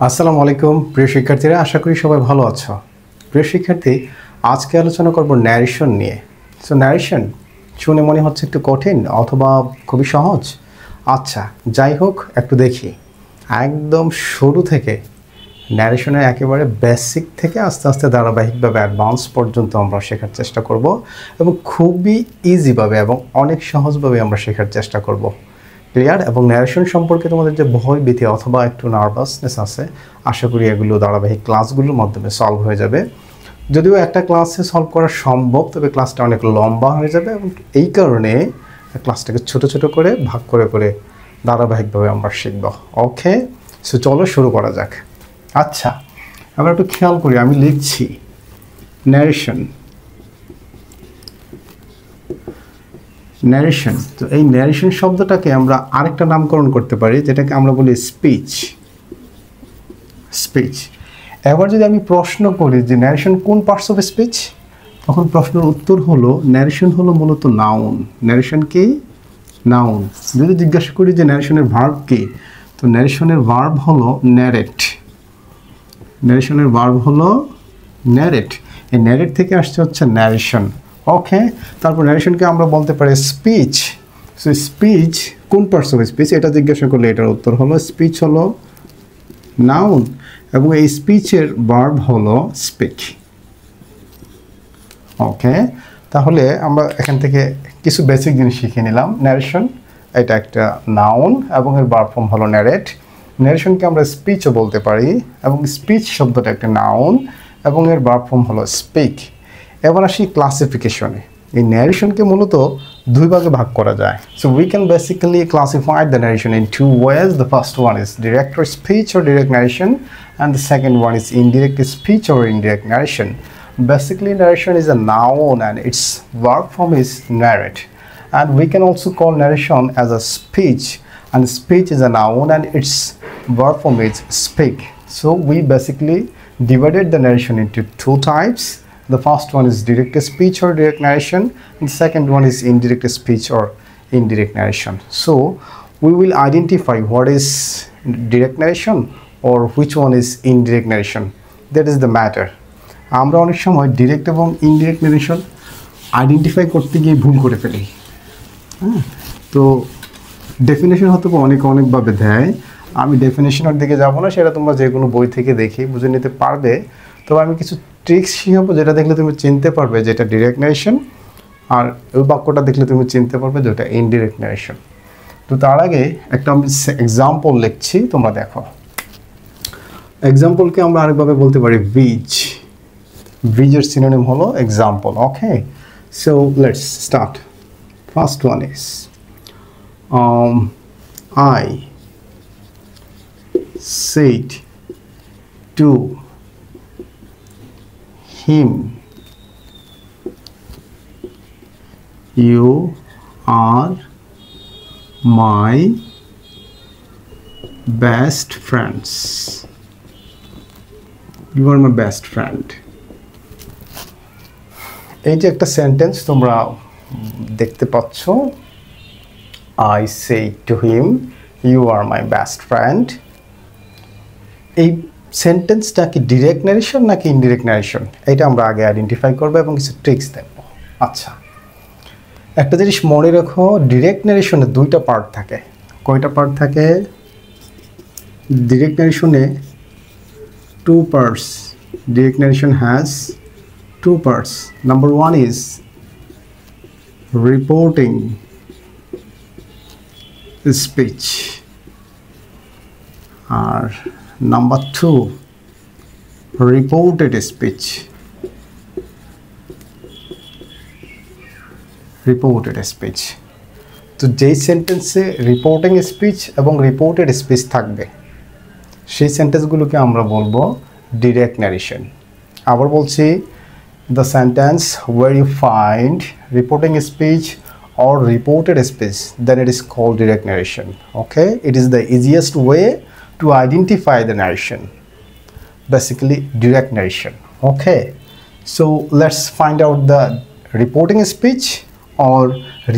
আসসালামু আলাইকুম প্রিয় শিক্ষার্থীরা, আশা করি সবাই ভালো আছো। প্রিয় শিক্ষার্থী, আজকে আলোচনা করব ন্যারেশন নিয়ে। সো ন্যারেশন শুনে মনে হচ্ছে একটু কঠিন অথবা খুবই সহজ। আচ্ছা, যাই হোক, একটু দেখি একদম শুরু থেকে ন্যারেশনের একেবারে বেসিক থেকে আস্তে আস্তে ধারাবাহিকভাবে অ্যাডভান্স পর্যন্ত আমরা শেখার চেষ্টা করব এবং খুবই ইজিভাবে এবং অনেক সহজভাবে আমরা শেখার চেষ্টা করব। ক্লিয়ার? এবং ন্যারেশন সম্পর্কে তোমাদের যে ভয় ভীতি অথবা একটু নার্ভাসনেস আছে, আশা করি এগুলো ধারাবাহিক ক্লাসগুলোর মাধ্যমে সলভ হয়ে যাবে। যদিও একটা ক্লাসে সলভ করা সম্ভব, তবে ক্লাসটা অনেক লম্বা হয়ে যাবে এবং এই কারণে ক্লাসটাকে ছোট ছোট করে ভাগ করে করে ধারাবাহিকভাবে আমরা শিখব। ওকে, সো চলো শুরু করা যাক। আচ্ছা, আমরা একটু খেয়াল করি, আমি লিখছি ন্যারেশন। ন্যারেশন, তো এই ন্যারেশন শব্দটাকে আমরা আরেকটা নামকরণ করতে পারি, যেটাকে আমরা বলি স্পিচ। স্পিচ। এবার যদি আমি প্রশ্ন করি যে ন্যারেশন কোন পার্টস অফ স্পিচ, তখন প্রশ্নের উত্তর হলো ন্যারেশন হলো মূলত নাউন। ন্যারেশন কি? নাউন। যদি জিজ্ঞাসা করি যে ন্যারেশনের ভার্ব কি, তো ন্যারেশনের ভার্ব হলো ন্যারেট। ন্যারেশনের ভার্ব হলো ন্যারেট। এই ন্যারেট থেকে আসছে হচ্ছে ন্যারেশন। ওকে, তারপর ন্যারেশনকে আমরা বলতে পারি স্পিচ। সো স্পিচ কোন পার্টস অফ স্পিচ, এটা জিজ্ঞাসা করলে এটার উত্তর হলো স্পিচ হলো নাউন এবং এই স্পিচের ভার্ব হলো স্পিক। ওকে, তাহলে আমরা এখান থেকে কিছু বেসিক জিনিস শিখে নিলাম। ন্যারেশন এটা একটা নাউন এবং এর ভার্ব ফর্ম হলো ন্যারেট। ন্যারেশনকে আমরা স্পিচও বলতে পারি এবং স্পিচ শব্দটা একটা নাউন এবং এর ভার্ব ফর্ম হলো স্পিক। এবার আসি ক্লাসিফিকেশনে। এই ন্যারেশনকে মূলত দুই ভাগে ভাগ করা যায়। So we can basically classify the narration in two ways. The first one is direct or speech or direct narration, and the second one is indirect speech or indirect narration. Basically, narration is a noun and its verb form is narrate. And we can also call narration as a speech, and speech is a noun and its verb form is speak. So we basically divided the narration into two types. The first one is direct speech or direct narration, and the second one is indirect speech or indirect narration. So we will identify what is direct narration or which one is indirect narration. That is the matter. আমরা অনেক সময় direct এবং indirect narration identify করতে গিয়ে ভুল করে ফেলি। তো ডেফিনেশন হয়তো অনেকভাবে দেয়। আমি ডেফিনেশনের দিকে যাব না, সেটা তোমরা যে কোনো বই থেকে দেখে বুঝে নিতে পারবে। তবে আমি কিছু ট্রিক্স শিখাবো যেটা দেখলে তুমি চিনতে পারবে যেটা ডিরেক্ট ন্যারেশন, আর ওই বাক্যটা দেখলে তুমি চিনতে পারবে যেটা ইনডিরেক্ট ন্যারেশন। তো তার আগে একটা আমি এক্সাম্পল লিখছি, তোমরা দেখো। এক্সাম্পলকে আমরা আরেকভাবে বলতে পারি ভিজ। ভিজের সিনোনিম হলো example. Okay, so let's start. First one is I said to him, you are my best friends. You are my best friend. এই যে একটা সেন্টেন্স তোমরা দেখতে পাচ্ছ, I say to him, you are my best friend. এই সেন্টেন্সটা কি direct narration নাকি ইনডিরেক্ট ন্যারেশন, এটা আমরা আগে আইডেন্টিফাই করবো এবং কিছু ট্রিক্স দেখব। আচ্ছা, একটা জিনিস মনে রাখো, ডিরেক্ট ন্যারেশনে দুইটা পার্ট থাকে। কয়টা পার্ট থাকে? ডিরেক্ট ন্যারেশনে two parts. Direct narration has two parts. Number one is reporting speech, or number two reported speech. Reported speech. তো যেই সেন্টেন্সে রিপোর্টিং স্পিচ এবং রিপোর্টেড স্পিচ থাকবে সেই সেন্টেন্সগুলোকে আমরা বলবো ডিরেক্ট ন্যারেশন। আবার বলছি, the sentence where you find reporting speech or reported speech, then it is called direct narration. Okay, it is the easiest way to identify the narration, basically direct narration. Okay, so let's find out the reporting speech or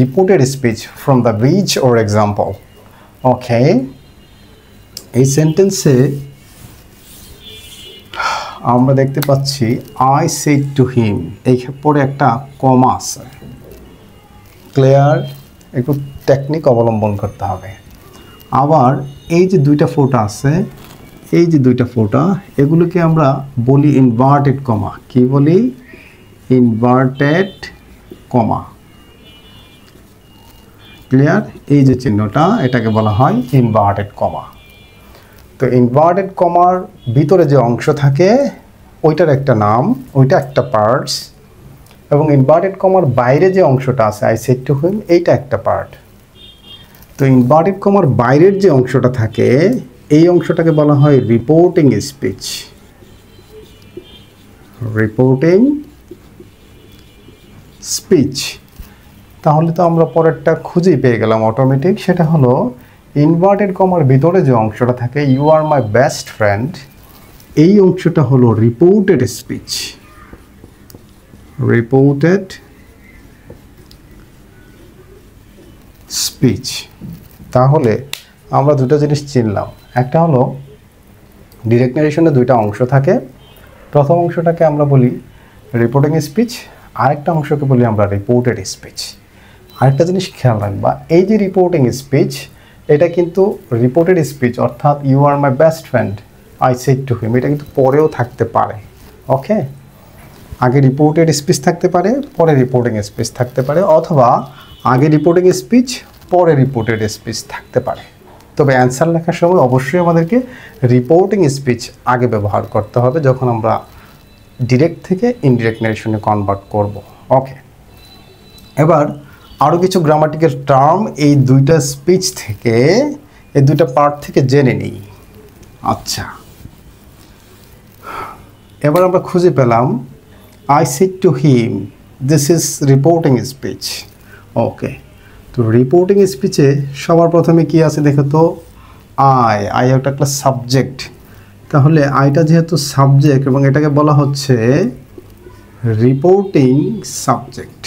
reported speech from the which or example. Okay, এই সেন্টেন্সে আমরা দেখতে পাচ্ছি I said to হিম, এই পরে একটা কমা আছে। Clear? একটু টেকনিক অবলম্বন করতে হবে। আবার এই যে দুইটা ফোঁটা আছে, এই যে দুইটা ফোঁটা, এগুলোকে আমরা বলি ইনভার্টেড কমা। কি বলি? Inverted comma. ক্লিয়ার? এই যে চিহ্নটা, এটাকে বলা হয় ইনভার্টেড কমা। তো ইনভার্টেড কমার ভিতরে যে অংশ থাকে ওইটার একটা নাম, ওইটা একটা পার্টস, এবং ইনভার্টেড কমার বাইরে যে অংশটা আছে আই সেড টু হিম, এইটা একটা পার্ট। তো ইনভার্টেড কমার বাইরের যে অংশটা থাকে এই অংশটাকে বলা হয় রিপোর্টিং স্পিচ। Reporting speech. তাহলে তো আমরা পরেরটা খুঁজেই পেয়ে গেলাম অটোমেটিক, সেটা হলো ইনভার্টেড কমার ভিতরে যে অংশটা থাকে you are my best friend, এই অংশটা হলো রিপোর্টেড স্পিচ। Reported speech. তাহলে আমরা দুটো জিনিস চিনলাম। একটা হলো ডিরেক্ট ন্যারেশনে দুইটা অংশ থাকে, প্রথম অংশটাকে আমরা বলি রিপোর্টিং স্পিচ, আরেকটা অংশকে বলি আমরা রিপোর্টেড স্পিচ। আরেকটা জিনিস খেয়াল রাখবা, এই যে রিপোর্টিং স্পিচ, এটা কিন্তু রিপোর্টেড স্পিচ অর্থাৎ you are my best friend I said to him, এটা কিন্তু পরেও থাকতে পারে। ওকে, আগে রিপোর্টেড স্পিচ থাকতে পারে, পরে রিপোর্টিং স্পিচ থাকতে পারে, অথবা আগে রিপোর্টিং স্পিচ পরে রিপোর্টেড স্পিচ থাকতে পারে। তবে অ্যান্সার লেখার সময় অবশ্যই আমাদেরকে রিপোর্টিং স্পিচ আগে ব্যবহার করতে হবে যখন আমরা ডিরেক্ট থেকে ইনডিরেক্ট ন্যারেশনে কনভার্ট করব। ওকে, এবার আরও কিছু গ্রামাটিক্যাল টার্ম এই দুইটা স্পিচ থেকে, এই দুইটা পার্ট থেকে জেনে নিই। আচ্ছা, এবার আমরা খুঁজে পেলাম I said to him, this is reporting speech. Okay, তো রিপোর্টিং স্পিচে সবার প্রথমে কি আছে দেখো তো, আই একটা সাবজেক্ট। তাহলে আইটা যেহেতু সাবজেক্ট এবং এটাকে বলা হচ্ছে রিপোর্টিং সাবজেক্ট,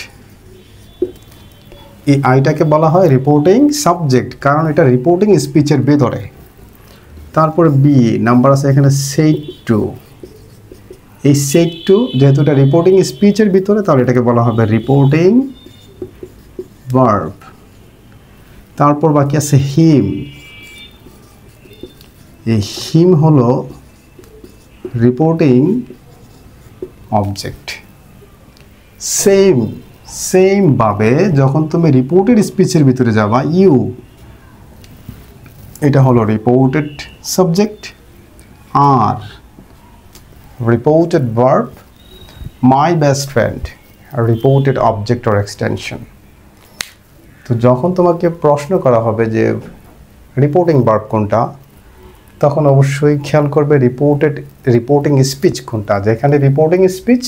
এই আইটাকে বলা হয় রিপোর্টিং সাবজেক্ট কারণ এটা রিপোর্টিং স্পিচের ভিতরে। তারপরে বি নাম্বার আছে এখানে সেড টু, এই সেড টু যেহেতু এটা রিপোর্টিং স্পিচের ভিতরে তাহলে এটাকে বলা হবে রিপোর্টিং ভার্ব। তারপর বাকি আছে হিম, এই হিম হলো রিপোর্টিং অবজেক্ট। সেম ভাবে যখন তুমি রিপোর্টেড স্পিচের ভিতরে যাবা, ইউ এটা হলো রিপোর্টেড সাবজেক্ট, আর reported verb, my best friend reported object or extension. তো যখন তোমাকে প্রশ্ন করা হবে যে রিপোর্টিং ভার্ব কোনটা, তখন অবশ্যই খেয়াল করবে রিপোর্টিং স্পিচ কোনটা। যেখানে রিপোর্টিং স্পিচ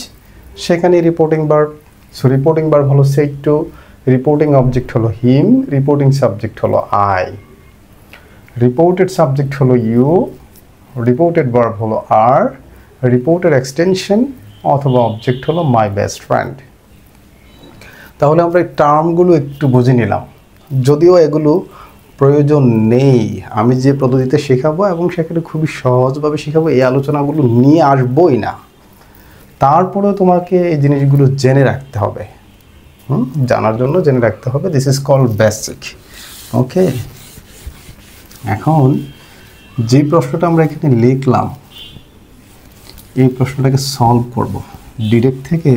সেখানে reporting verb. So reporting verb হলো সেড টু, রিপোর্টিং অবজেক্ট হলো হিম, রিপোর্টিং সাবজেক্ট হলো আই, রিপোর্টেড সাবজেক্ট হলো ইউ, রিপোর্টেড ভার্ব হলো আর, রিপোর্টেড এক্সটেনশন অথবা অবজেক্ট হলো মাই বেস্ট ফ্রেন্ড। তাহলে আমরা এই টার্মগুলো একটু বুঝে নিলাম, যদিও এগুলো প্রয়োজন নেই, আমি যে পদ্ধতিতে শেখাবো এবং সেখানে খুবই সহজভাবে শেখাবো, এই আলোচনাগুলো নিয়ে আসবোই না। তারপরেও তোমাকে এই জিনিসগুলো জেনে রাখতে হবে, জানার জন্য জেনে রাখতে হবে। This is called basic. Okay, এখন যে প্রশ্নটা আমরা এখানে লিখলাম এই প্রশ্নটাকে সলভ করব। ডিরেক্ট থেকে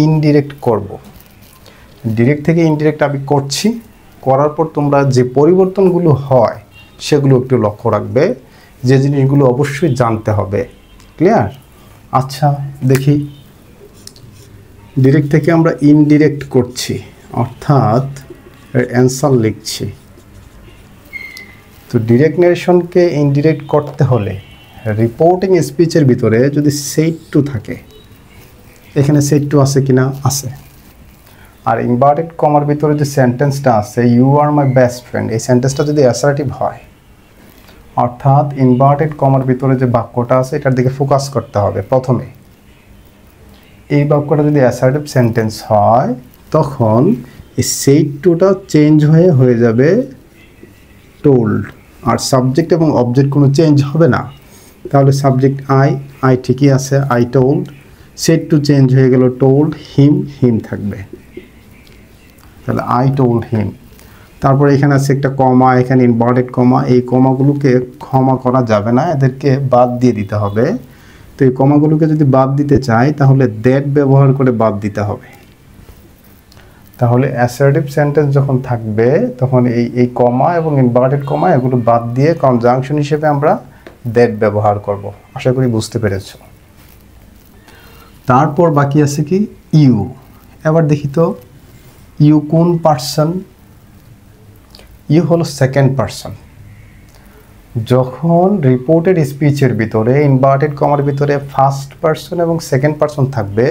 ইনডিরেক্ট করব। ডিরেক্ট থেকে ইনডিরেক্ট আমি করছি, করার পর তোমরা যে পরিবর্তনগুলো হয় সেগুলো একটু লক্ষ্য রাখবে, যে জিনিসগুলো অবশ্যই জানতে হবে। ক্লিয়ার? আচ্ছা দেখি, ডিরেক্ট থেকে আমরা ইনডিরেক্ট করছি অর্থাৎ অ্যান্সার লিখছি। তো ডিরেক্ট ন্যারেশনকে ইনডিরেক্ট করতে হলে রিপোর্টিং স্পিচের ভিতরে যদি সেড টু থাকে, এখানে সেড টু আছে কিনা? আছে। আর ইনভার্টেড কমার ভিতরে যে সেন্টেন্সটা আছে you are my best friend, এই সেন্টেন্সটা যদি অ্যাসার্টিভ হয়, অর্থাৎ ইনভার্টেড কমার ভিতরে যে বাক্যটা আছে এটার দিকে ফোকাস করতে হবে প্রথমে। এই বাক্যটা যদি অ্যাসার্টিভ সেন্টেন্স হয় তখন এই সেড টুটা চেঞ্জ হয়ে যাবে টোল্ড, আর সাবজেক্ট এবং অবজেক্ট কোনো চেঞ্জ হবে না। তাহলে সাবজেক্ট আই, আই ঠিকই আছে, I told. Said to change হয়ে গেল টোল্ড, হিম, হিম থাকবে, তাহলে আই টোল্ড হিম। তারপর এখানে আছে একটা কমা, এখানে ইনভার্টেড কমা, এই কমাগুলোকে ক্ষমা করা যাবে না, এদেরকে বাদ দিয়ে দিতে হবে। তো এই কমাগুলোকে যদি বাদ দিতে চাই তাহলে দ্যাট ব্যবহার করে বাদ দিতে হবে। তাহলে অ্যাসার্টিভ সেন্টেন্স যখন থাকবে তখন এই কমা এবং ইনভার্টেড কমা এগুলো বাদ দিয়ে কনজাংশন হিসেবে আমরা দ্যাট ব্যবহার করব। আশা করি বুঝতে পেরেছ। তারপর বাকি আছে কি ইউ। এবার দেখি তো ইউ কোন পার্সন? ইউ হলো সেকেন্ড পার্সন। যখন রিপোর্টেড স্পিচের ভিতরে ইনভার্টেড কমার ভিতরে ফার্স্ট পার্সন এবং সেকেন্ড পার্সন থাকবে,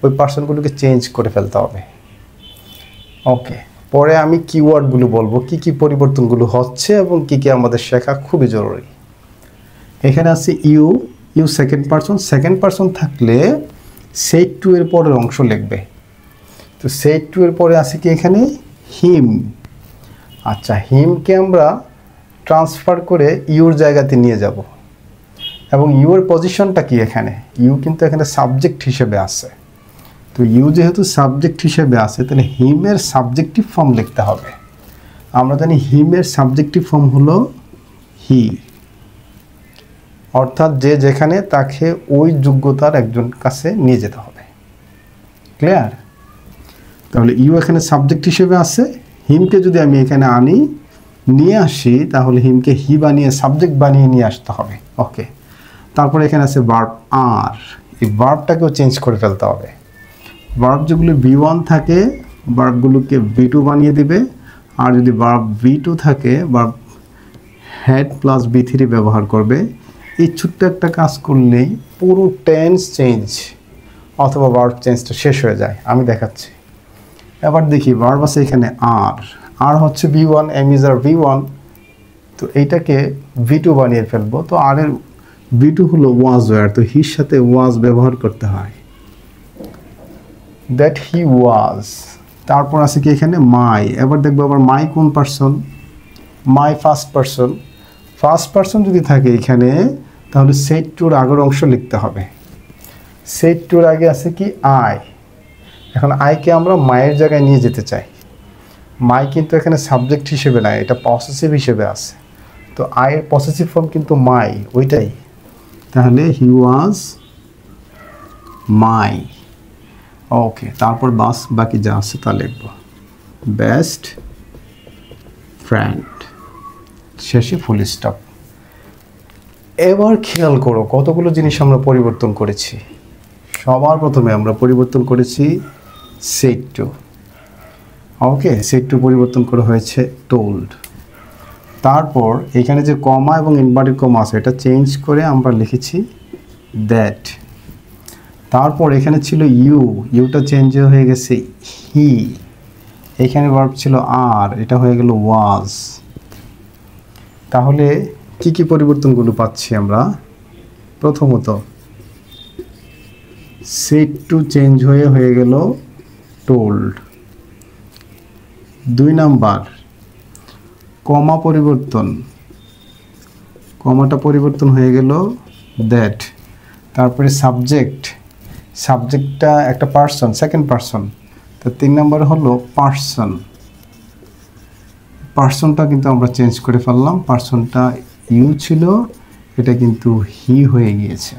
ওই পার্সনগুলোকে চেঞ্জ করে ফেলতে হবে। ওকে, পরে আমি কিওয়ার্ডগুলো বলবো, কি কি পরিবর্তনগুলো হচ্ছে এবং কি কি আমাদের শেখা খুবই জরুরি। এখানে আছে you, you second person. Second person থাকলে সেড টু এর পরের অংশ লিখবে। তো সেড টু এর পরে আছে কি এখানে হিম। আচ্ছা, হিমকে আমরা ট্রান্সফার করে ইউর জায়গাতে নিয়ে যাব, এবং ইউর পজিশনটা কি এখানে? ইউ কিন্তু এখানে সাবজেক্ট হিসেবে আছে। তো ইউ যেহেতু সাবজেক্ট হিসেবে আছে তাহলে হিমের সাবজেক্টিভ ফর্ম লিখতে হবে। আমরা জানি হিমের সাবজেক্টিভ ফর্ম হলো হি, অর্থাৎ যে যেখানে তাকে ওই যোগ্যতার একজন কাছে নিয়ে যেতে হবে। ক্লিয়ার? তাহলে ইউ এখানে সাবজেক্ট হিসেবে আছে, হিমকে যদি আমি এখানে আনি নিয়ে আসি তাহলে হিমকে হি বানিয়ে সাবজেক্ট বানিয়ে নিয়ে আসতে হবে। ওকে, তারপর এখানে আছে ভার্ব আর। এই ভার্বটাকেও চেঞ্জ করে ফেলতে হবে। ভার্ব যেগুলো V1 থাকে ভার্বগুলোকে V2 বানিয়ে দিবে, আর যদি ভার্ব V2 থাকে ভার্ব হ্যাড প্লাস V3 ব্যবহার করবে। এই ছোট্ট একটা কাজ করলেই পুরো টেন্স চেঞ্জ অথবা ভার্ব চেঞ্জটা শেষ হয়ে যায়। আমি দেখাচ্ছি। এবার দেখি ভার্ব আছে এখানে আর। আর হচ্ছে V1, M is R V1, তো এইটাকে V2 বানিয়ে ফেলবো। তো আর এর V2 হলো ওয়াজ ওয়ার, তো হির সাথে ওয়াজ ব্যবহার করতে হয়, দ্যাট হি ওয়াজ। তারপর আছে কি এখানে মাই। এবার দেখবো আবার মাই কোন person? My first person. First person যদি থাকে এখানে তাহলে সেড টুর আগের অংশ লিখতে হবে। সেড টুর আগে আছে কি আই। এখন আইকে আমরা মায়ের জায়গায় নিয়ে যেতে চাই। মাই কিন্তু এখানে সাবজেক্ট হিসেবে নাই, এটা পসেসিভ হিসেবে আছে। তো আইয়ের পসেসিভ ফর্ম কিন্তু মাই, ওইটাই। তাহলে হি ওয়াজ মাই। ওকে, তারপর বাকি যা আছে তা লিখব। বেস্ট ফ্রেন্ড, শেষে ফুল স্টপ। এবার খেয়াল করো কতগুলো জিনিস আমরা পরিবর্তন করেছি। সবার প্রথমে আমরা পরিবর্তন করেছি said to. Okay, said to পরিবর্তন করা হয়েছে টোল্ড। তারপর এখানে যে কমা এবং ইনভার্টেড কমা আছে এটা চেঞ্জ করে আমরা লিখেছি দ্যাট। তারপর এখানে ছিল ইউ, ইউটা চেঞ্জ হয়ে গেছে হি। এখানে ভার্ব ছিল আর, এটা হয়ে গেল ওয়াজ। তাহলে কি কি পরিবর্তনগুলো পাচ্ছি আমরা? প্রথমত সেড টু চেঞ্জ হয়ে গেল টোল্ড। 2 নাম্বার কমা পরিবর্তন, কমাটা পরিবর্তন হয়ে গেল দ্যাট। তারপরে সাবজেক্টটা একটা পার্সন, সেকেন্ড পার্সন, তো 3 নাম্বার হলো পার্সন। পার্সনটা কিন্তু আমরা চেঞ্জ করে ফেললাম, পার্সনটা ইউ ছিল, এটা কিন্তু হি হয়ে গিয়েছে।